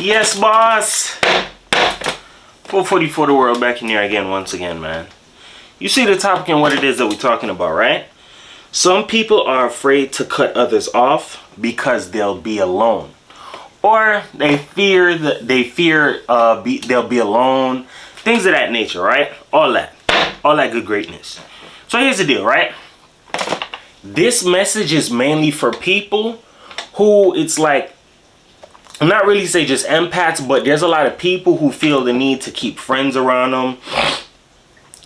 Yes, boss. 444 the world back in here again, once again, man. You see the topic and what it is that we're talking about, right? Some people are afraid to cut others off because they'll be alone, or they fear that they'll be alone. Things of that nature, right? All that good greatness. So here's the deal, right? This message is mainly for people who it's like, I'm not really say just empaths, but there's a lot of people who feel the need to keep friends around them.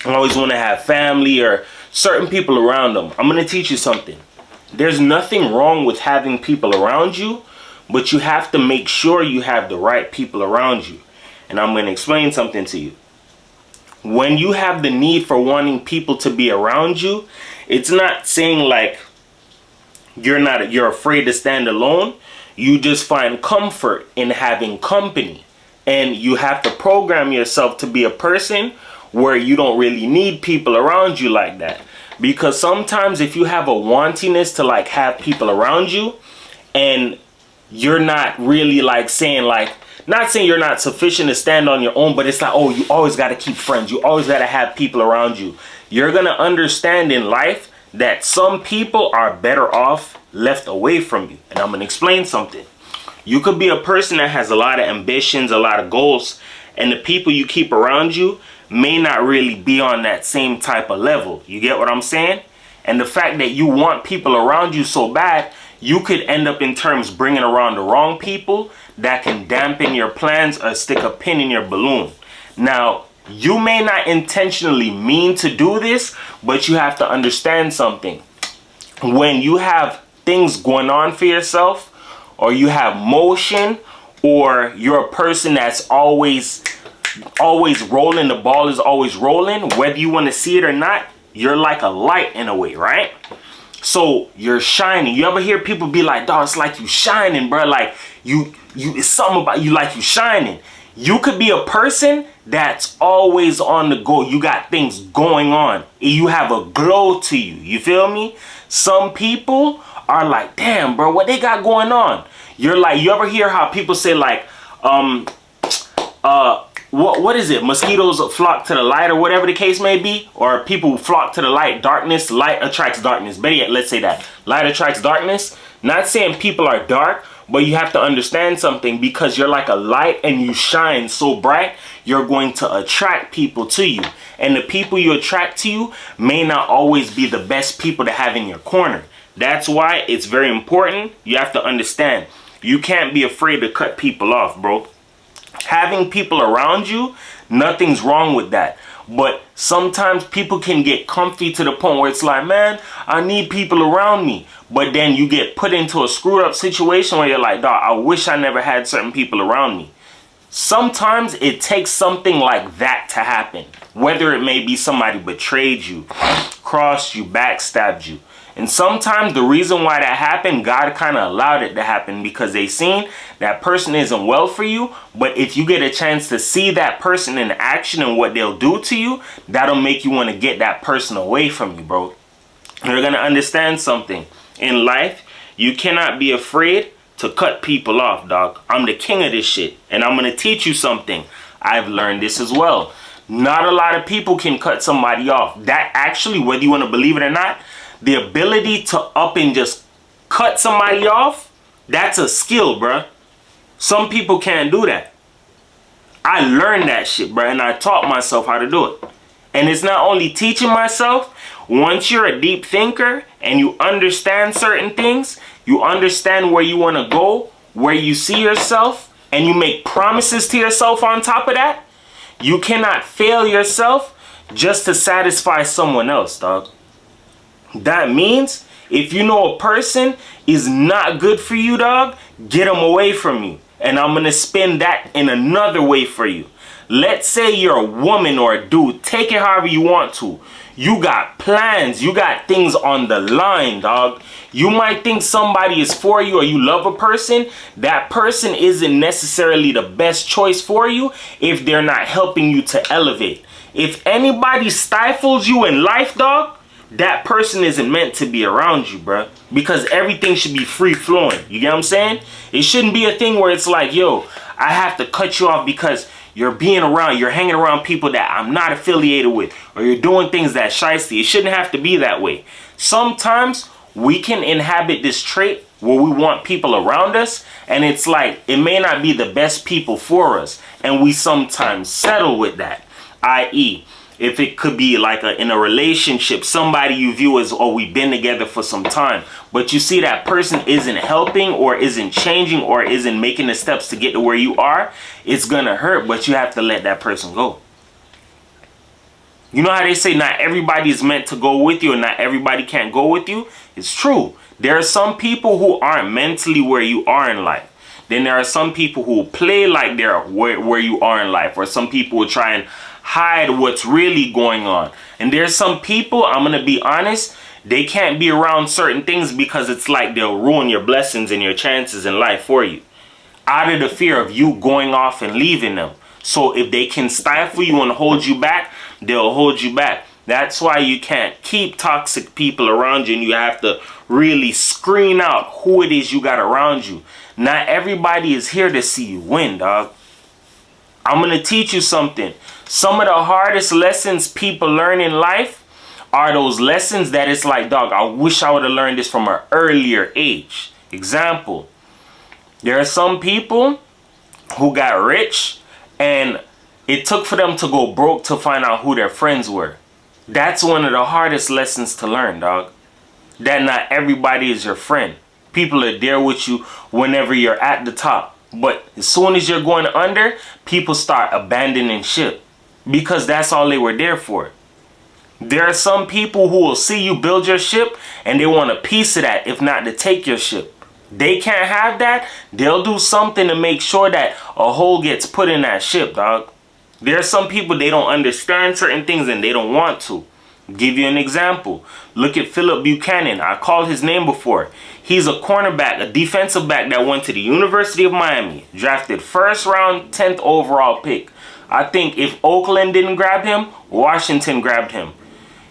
Always want to have family or certain people around them. I'm going to teach you something. There's nothing wrong with having people around you, but you have to make sure you have the right people around you. And I'm going to explain something to you. When you have the need for wanting people to be around you, it's not saying like you're afraid to stand alone. You just find comfort in having company, and you have to program yourself to be a person where you don't really need people around you like that. Because sometimes if you have a wantiness to like have people around you, and you're not really like saying like, not saying you're not sufficient to stand on your own, but it's like, oh, you always got to keep friends. You always got to have people around you. You're going to understand in life that some people are better off left away from you. And I'm going to explain something. You could be a person that has a lot of ambitions, a lot of goals, and the people you keep around you may not really be on that same type of level. You get what I'm saying? And the fact that you want people around you so bad, you could end up in terms bringing around the wrong people that can dampen your plans or stick a pin in your balloon. Now, you may not intentionally mean to do this, but you have to understand something. When you have things going on for yourself, or you have motion, or you're a person that's always rolling, the ball is always rolling, whether you want to see it or not, you're like a light in a way, right? So you're shining. You ever hear people be like, dog, it's like you shining, bro. Like it's something about you, like you shining. You could be a person that's always on the go. You got things going on. You have a glow to you. You feel me? Some people are like, damn, bro, what they got going on? You're like, you ever hear how people say like, what is it? Mosquitoes flock to the light, or whatever the case may be, or people flock to the light. Darkness, light attracts darkness. Better yet, let's say that light attracts darkness. Not saying people are dark, but you have to understand something, because you're like a light and you shine so bright, you're going to attract people to you. And the people you attract to you may not always be the best people to have in your corner. That's why it's very important. You have to understand, you can't be afraid to cut people off, bro. Having people around you, nothing's wrong with that. But sometimes people can get comfy to the point where it's like, man, I need people around me. But then you get put into a screwed up situation where you're like, dog, I wish I never had certain people around me. Sometimes it takes something like that to happen. Whether it may be somebody betrayed you, crossed you, backstabbed you. And sometimes the reason why that happened, God kind of allowed it to happen because they seen that person isn't well for you. But if you get a chance to see that person in action and what they'll do to you, that'll make you want to get that person away from you, bro. You're going to understand something. In life, you cannot be afraid to cut people off, dog. I'm the king of this shit. And I'm going to teach you something. I've learned this as well. Not a lot of people can cut somebody off. That actually, whether you want to believe it or not, the ability to up and just cut somebody off, that's a skill, bruh. Some people can't do that. I learned that shit, bruh, and I taught myself how to do it. And it's not only teaching myself. Once you're a deep thinker and you understand certain things, you understand where you want to go, where you see yourself, and you make promises to yourself on top of that, you cannot fail yourself just to satisfy someone else, dog. That means if you know a person is not good for you, dog, get them away from you. And I'm going to spin that in another way for you. Let's say you're a woman or a dude. Take it however you want to. You got plans. You got things on the line, dog. You might think somebody is for you or you love a person. That person isn't necessarily the best choice for you if they're not helping you to elevate. If anybody stifles you in life, dog, that person isn't meant to be around you, bruh. Because everything should be free flowing. You get what I'm saying? It shouldn't be a thing where it's like, yo, I have to cut you off because you're hanging around people that I'm not affiliated with, or you're doing things that shiesty. It shouldn't have to be that way. Sometimes we can inhabit this trait where we want people around us, and it's like it may not be the best people for us, and we sometimes settle with that. I.e., if it could be like in a relationship, somebody you view as, oh, we've been together for some time, but you see that person isn't helping or isn't changing or isn't making the steps to get to where you are, it's gonna hurt, but you have to let that person go. You know how they say not everybody is meant to go with you and not everybody can't go with you? It's true. There are some people who aren't mentally where you are in life. Then there are some people who play like they're where you are in life, or some people will try and hide what's really going on. And there's some people, I'm gonna be honest, they can't be around certain things because it's like they'll ruin your blessings and your chances in life for you, out of the fear of you going off and leaving them. So if they can stifle you and hold you back, they'll hold you back. That's why you can't keep toxic people around you, and you have to really screen out who it is you got around you. Not everybody is here to see you win, dog. I'm going to teach you something. Some of the hardest lessons people learn in life are those lessons that it's like, dog, I wish I would have learned this from an earlier age. Example, there are some people who got rich and it took for them to go broke to find out who their friends were. That's one of the hardest lessons to learn, dog. That not everybody is your friend. People are there with you whenever you're at the top. But as soon as you're going under, people start abandoning ship because that's all they were there for. There are some people who will see you build your ship and they want a piece of that, if not to take your ship. They can't have that. They'll do something to make sure that a hole gets put in that ship, dog. There are some people, they don't understand certain things and they don't want to. Give you an example. Look at Philip Buchanan. I called his name before. He's a cornerback, a defensive back that went to the University of Miami. Drafted first round, 10th overall pick. I think if Oakland didn't grab him, Washington grabbed him.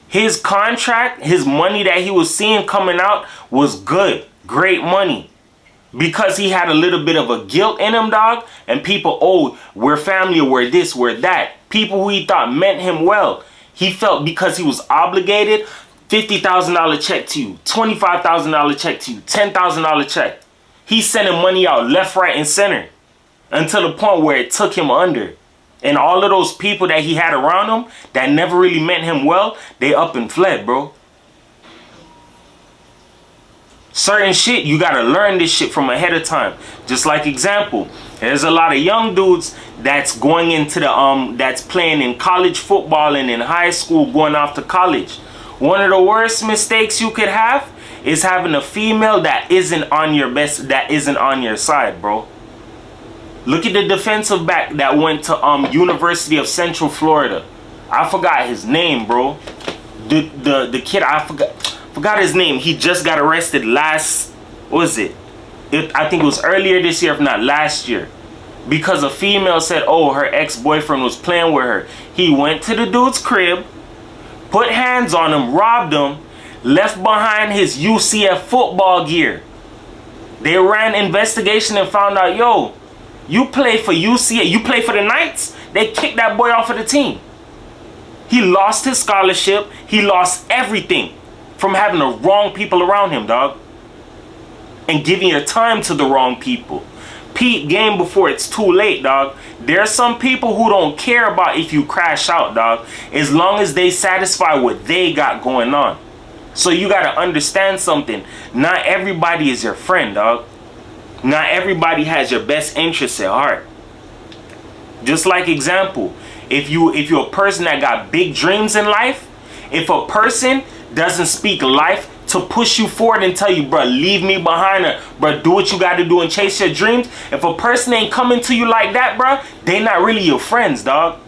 His contract, his money that he was seeing coming out was good. Great money. Because he had a little bit of a guilt in him, dog. And people, oh, we're family, or we're this, we're that. People who he thought meant him well. He felt because he was obligated, $50,000 check to you, $25,000 check to you, $10,000 check. He's sending money out left, right, and center until the point where it took him under. And all of those people that he had around him that never really meant him well, they up and fled, bro. Certain shit, you gotta learn this shit from ahead of time. Just like example, there's a lot of young dudes that's going into the that's playing in college football and in high school, going off to college. One of the worst mistakes you could have is having a female that isn't on your best, that isn't on your side, bro. Look at the defensive back that went to University of Central Florida. I forgot his name, bro. The kid, I forgot his name. He just got arrested last, what was it? I think it was earlier this year, if not last year. Because a female said, oh, her ex-boyfriend was playing with her. He went to the dude's crib, put hands on him, robbed him, left behind his UCF football gear. They ran investigation and found out, yo, you play for UCF, you play for the Knights? They kicked that boy off of the team. He lost his scholarship. He lost everything from having the wrong people around him, dog. And giving your time to the wrong people. Peep game before it's too late, dog. There's some people who don't care about if you crash out, dog, as long as they satisfy what they got going on. So you got to understand something. Not everybody is your friend, dog. Not everybody has your best interests at heart. Just like example, if you're a person that got big dreams in life, if a person doesn't speak life to push you forward and tell you, bro, leave me behind, or bro, do what you got to do and chase your dreams. If a person ain't coming to you like that, bro, they not really your friends, dog.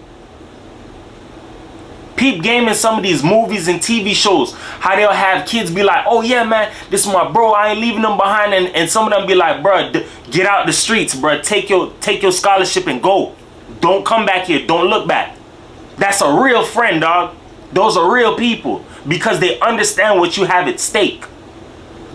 Peep game in some of these movies and TV shows, how they'll have kids be like, oh yeah, man, this is my bro, I ain't leaving them behind. And some of them be like, bro, get out the streets, bro, take your scholarship and go. Don't come back here, don't look back. That's a real friend, dog. Those are real people because they understand what you have at stake.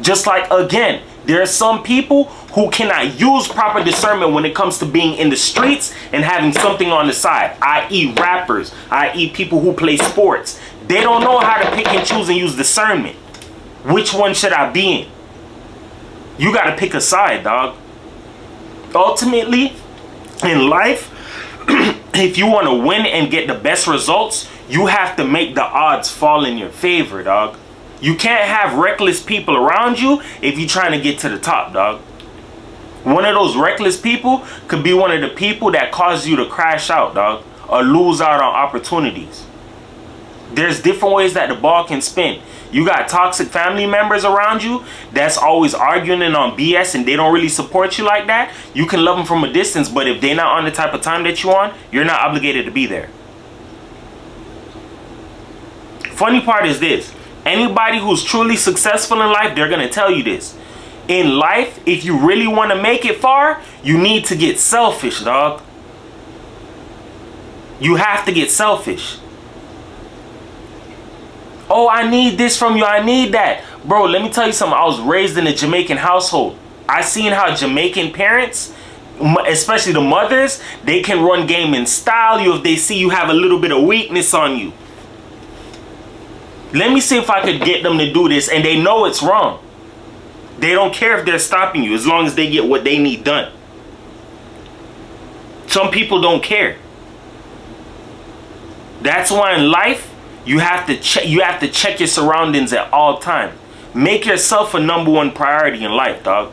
Just like, again, There are some people who cannot use proper discernment when it comes to being in the streets and having something on the side, i.e. rappers, i.e. people who play sports. They don't know how to pick and choose and use discernment. Which one should I be in? You got to pick a side, dog. Ultimately, in life, if you want to win and get the best results, you have to make the odds fall in your favor, dog. You can't have reckless people around you if you're trying to get to the top, dog. One of those reckless people could be one of the people that cause you to crash out, dog, or lose out on opportunities. There's different ways that the ball can spin. You got toxic family members around you that's always arguing and on BS and they don't really support you like that. You can love them from a distance, but if they're not on the type of time that you're on, you're not obligated to be there. Funny part is this. Anybody who's truly successful in life, they're going to tell you this. In life, if you really want to make it far, you need to get selfish, dog. You have to get selfish. Oh, I need this from you. I need that. Bro, let me tell you something. I was raised in a Jamaican household. I seen how Jamaican parents, especially the mothers, they can run game and style you if they see you have a little bit of weakness on you. Let me see if I could get them to do this, and they know it's wrong. They don't care if they're stopping you as long as they get what they need done. Some people don't care. That's why in life, you have to check your surroundings at all times. Make yourself a #1 priority in life, dog.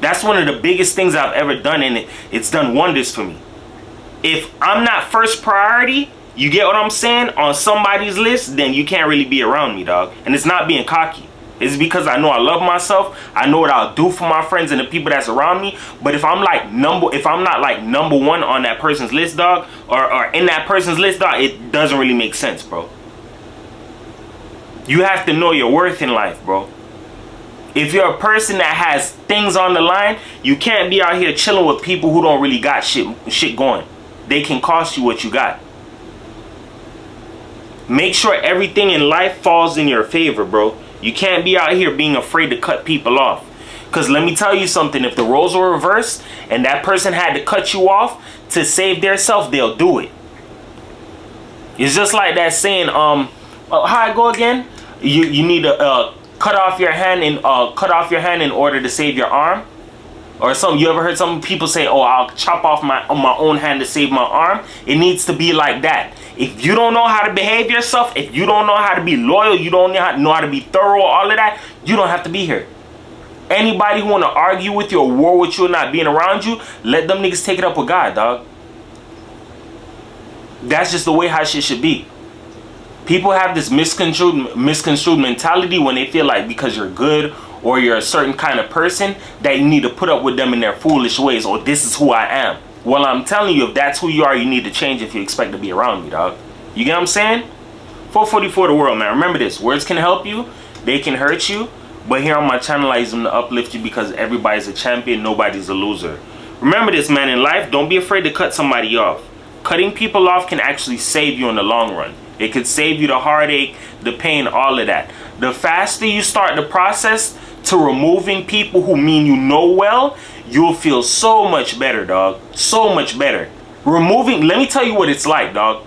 That's one of the biggest things I've ever done, and it's done wonders for me. If I'm not first priority, you get what I'm saying, on somebody's list, then you can't really be around me, dog. And it's not being cocky. It's because I know I love myself. I know what I'll do for my friends and the people that's around me. But if I'm not like #1 on that person's list, dog, or in that person's list, dog, it doesn't really make sense, bro. You have to know your worth in life, bro. If you're a person that has things on the line, you can't be out here chilling with people who don't really got shit going. They can cost you what you got. Make sure everything in life falls in your favor, bro. You can't be out here being afraid to cut people off. Because let me tell you something. If the roles were reversed and that person had to cut you off to save their self, they'll do it. It's just like that saying, how I go again? You need to cut off your hand in order to save your arm. Or something. You ever heard some people say, oh, I'll chop off my own hand to save my arm? It needs to be like that. If you don't know how to behave yourself, if you don't know how to be loyal, you don't know how to be thorough, all of that, you don't have to be here. Anybody who want to argue with you or war with you or not being around you, let them niggas take it up with God, dog. That's just the way how shit should be. People have this misconstrued mentality when they feel like because you're good or you're a certain kind of person that you need to put up with them in their foolish ways, or this is who I am. Well, I'm telling you, if that's who you are, you need to change if you expect to be around me, dog. You get what I'm saying? 444 the world, man. Remember this. Words can help you. They can hurt you. But here on my channel, I use them to uplift you because everybody's a champion. Nobody's a loser. Remember this, man. In life, don't be afraid to cut somebody off. Cutting people off can actually save you in the long run. It could save you the heartache, the pain, all of that. The faster you start the process to removing people who mean you know well, you'll feel so much better, dog. So much better. Let me tell you what it's like, dog.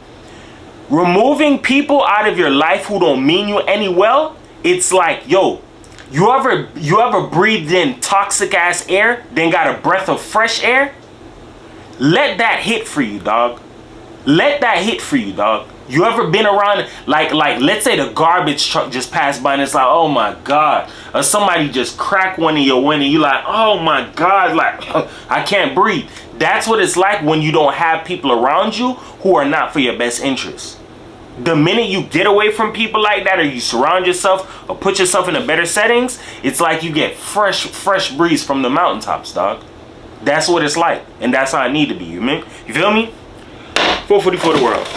Removing people out of your life who don't mean you any well, it's like, yo, you ever breathed in toxic ass air, then got a breath of fresh air? Let that hit for you, dog. Let that hit for you, dog. You ever been around, like let's say the garbage truck just passed by and it's like, oh my God. Or somebody just cracked one of your window and you're like, oh my God, like, I can't breathe. That's what it's like when you don't have people around you who are not for your best interest. The minute you get away from people like that, or you surround yourself or put yourself in a better settings, it's like you get fresh breeze from the mountaintops, dog. That's what it's like. And that's how I need to be, you feel me? 444 the world.